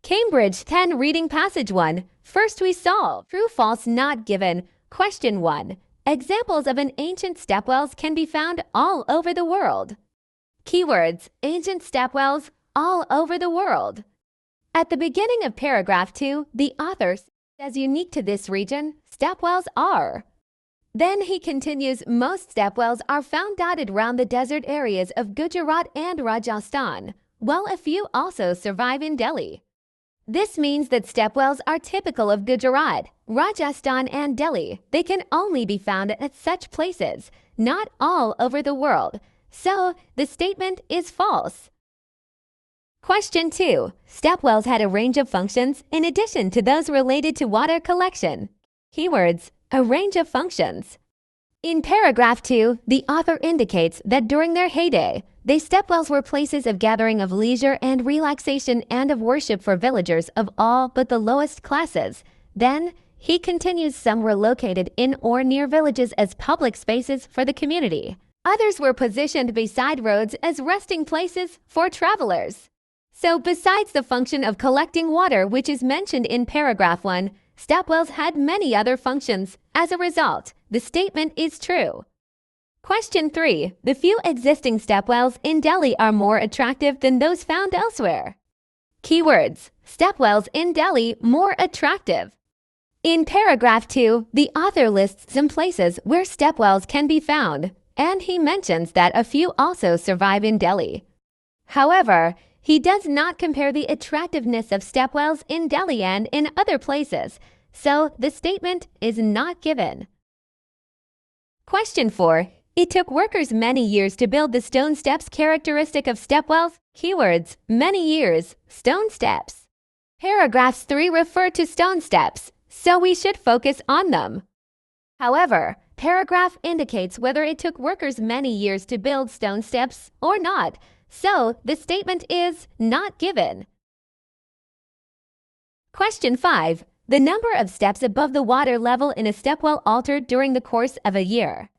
Cambridge 10 Reading Passage 1. First we solve. True, false, not given. Question 1. Examples of an ancient stepwells can be found all over the world. Keywords: ancient stepwells, all over the world. At the beginning of paragraph 2, the author says unique to this region, stepwells are. Then he continues, most stepwells are found dotted around the desert areas of Gujarat and Rajasthan, while a few also survive in Delhi. This means that stepwells are typical of Gujarat, Rajasthan, and Delhi. They can only be found at such places, not all over the world. So, the statement is false. Question 2. Stepwells had a range of functions in addition to those related to water collection. Keywords: a range of functions. In paragraph 2, the author indicates that during their heyday, the stepwells were places of gathering of leisure and relaxation and of worship for villagers of all but the lowest classes. Then, he continues, some were located in or near villages as public spaces for the community. Others were positioned beside roads as resting places for travelers. So, besides the function of collecting water which is mentioned in paragraph 1, stepwells had many other functions. As a result, the statement is true. Question 3. The few existing stepwells in Delhi are more attractive than those found elsewhere. Keywords: stepwells in Delhi more attractive. In paragraph 2, the author lists some places where stepwells can be found, and he mentions that a few also survive in Delhi. However, he does not compare the attractiveness of stepwells in Delhi and in other places, so the statement is not given. Question 4. It took workers many years to build the stone steps characteristic of stepwells. Keywords: many years, stone steps. Paragraphs 3 refer to stone steps, so we should focus on them. However, paragraph indicates whether it took workers many years to build stone steps or not, so the statement is not given. Question 5. The number of steps above the water level in a stepwell altered during the course of a year.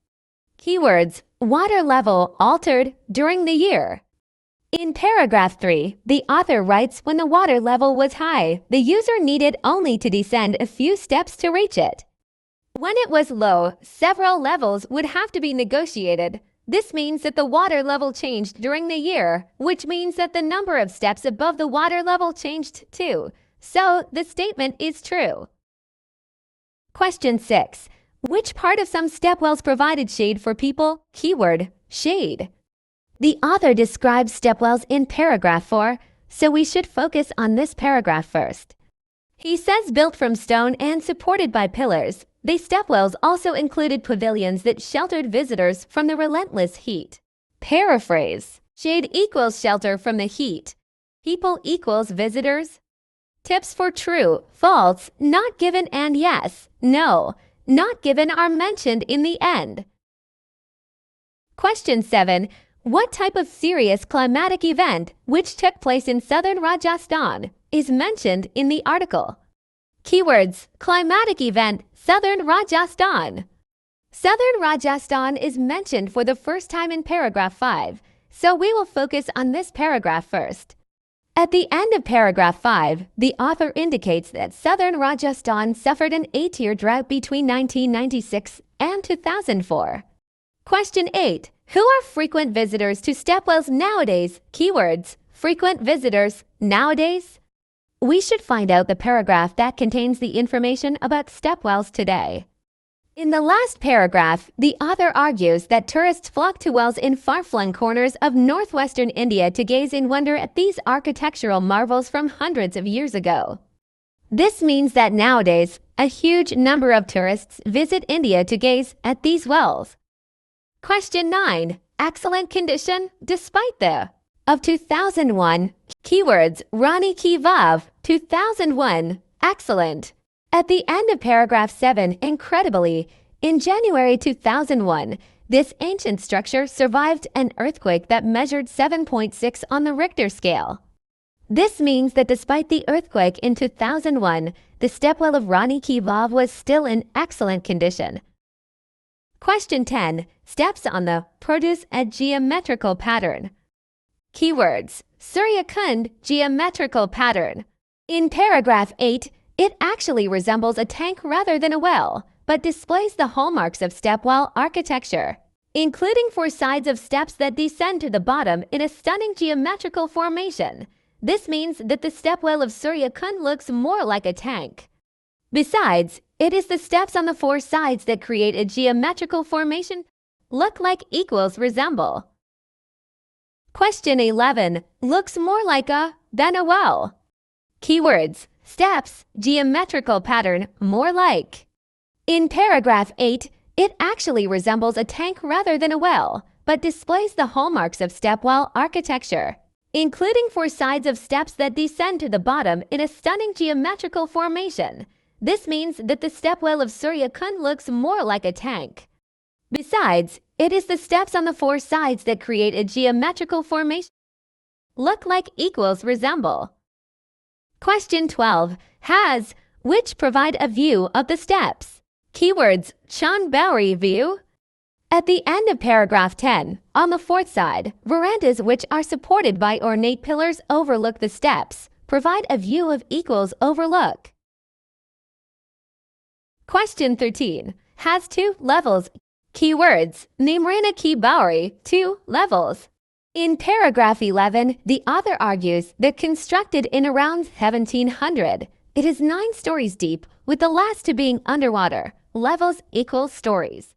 Keywords: water level altered during the year. In paragraph 3, the author writes when the water level was high, the user needed only to descend a few steps to reach it. When it was low, several levels would have to be negotiated. This means that the water level changed during the year, which means that the number of steps above the water level changed too. So, the statement is true. Question 6. Which part of some stepwells provided shade for people? Keyword: shade. The author describes stepwells in paragraph 4, so we should focus on this paragraph first. He says built from stone and supported by pillars, the stepwells also included pavilions that sheltered visitors from the relentless heat. Paraphrase: shade equals shelter from the heat. People equals visitors. Tips for true, false, not given, and yes, no, not given are mentioned in the end. Question 7. What type of serious climatic event, which took place in southern Rajasthan, is mentioned in the article? Keywords: climatic event, southern Rajasthan. Southern Rajasthan is mentioned for the first time in paragraph 5, so we will focus on this paragraph first. At the end of paragraph 5, the author indicates that southern Rajasthan suffered an 8-year drought between 1996 and 2004. Question 8. Who are frequent visitors to stepwells nowadays? Keywords: frequent visitors, nowadays. We should find out the paragraph that contains the information about stepwells today. In the last paragraph, the author argues that tourists flock to wells in far-flung corners of northwestern India to gaze in wonder at these architectural marvels from hundreds of years ago. This means that nowadays, a huge number of tourists visit India to gaze at these wells. Question 9. Excellent condition despite the of 2001. Keywords: Rani Ki Vav, 2001, excellent. At the end of paragraph 7, incredibly, in January 2001, this ancient structure survived an earthquake that measured 7.6 on the Richter scale. This means that despite the earthquake in 2001, the stepwell of Rani Ki Vav was still in excellent condition. Question 10. Steps on the produce a geometrical pattern. Keywords: Surya Kund geometrical pattern. In paragraph 8, it actually resembles a tank rather than a well, but displays the hallmarks of stepwell architecture, including 4 sides of steps that descend to the bottom in a stunning geometrical formation. This means that the stepwell of Surya Kund looks more like a tank. Besides, it is the steps on the 4 sides that create a geometrical formation. Look like equals resemble. Question 11. Looks more like a than a well. Keywords: steps, geometrical pattern, more like. In paragraph 8, it actually resembles a tank rather than a well, but displays the hallmarks of stepwell architecture, including 4 sides of steps that descend to the bottom in a stunning geometrical formation. This means that the stepwell of Surya Kund looks more like a tank. Besides, it is the steps on the 4 sides that create a geometrical formation. Look like equals resemble. Question 12. Has, which provide a view of the steps. Keywords: Chonburi view. At the end of paragraph 10, on the 4th side, verandas which are supported by ornate pillars overlook the steps, provide a view of equals overlook. Question 13. Has 2 levels. Keywords: Nimrana Ki Bauri, 2 levels. In paragraph 11, the author argues that constructed in around 1700, it is 9 stories deep, with the last 2 being underwater. Levels equal stories.